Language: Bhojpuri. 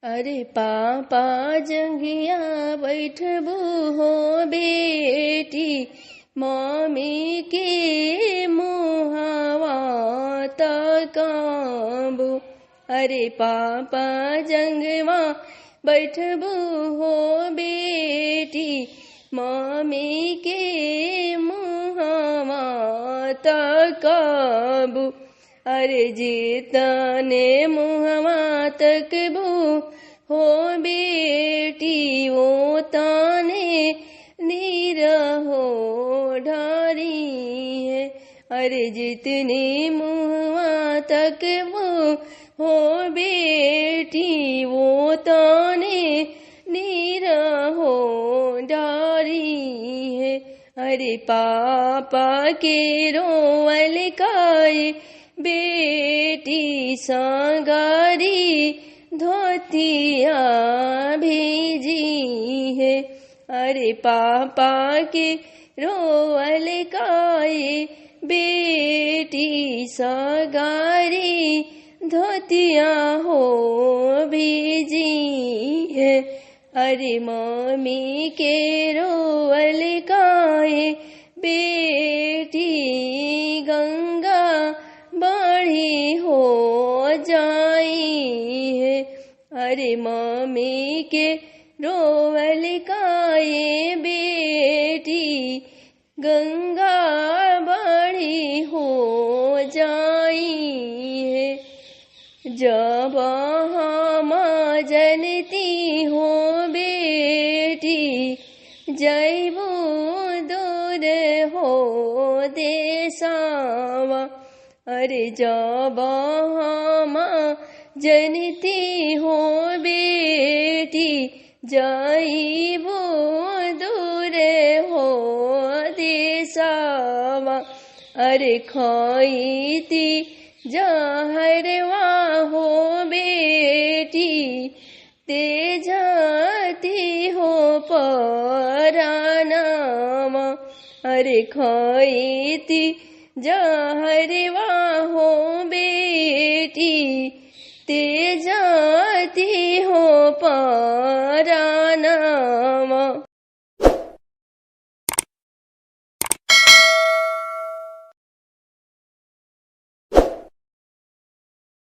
अरे पापा जंगिया बैठबू हो बेटी, मम्मी के मुहावा तकाबू। अरे पापा जंगवा बैठबू हो बेटी, मम्मी के मुहावा तकाबू। अरे जितने मुहवा तकबू हो बेटी, वो ताने निरहो ढारी है। अरे जितने मुहवा तकबू हो बेटी, वो ताने निरहो ढारी है। अरे पापा के रोवल काए बेटी, सांगारी धोतिया भेजी है। अरे पापा के रोवल काए बेटी, सांगारी धोतिया हो भेजी है। अरे मम्मी के रोवल काए बेटी, गंगा बाढ़ी हो जाई है। अरे मम्मी के रोवल काए बेटी, गंगा बाढ़ी हो जाई है। जब हम जनती हो बेटी, जैबू दूर हो देसावा। अरे जब हम जनती हो बेटी, जाइबू दूर हो देसावा। अरे खाईती जहरवा हो बेटी, ते जाती हो परानावा। अरे खाईती जहरवा हो बेटी, ते जाती हो परानावा।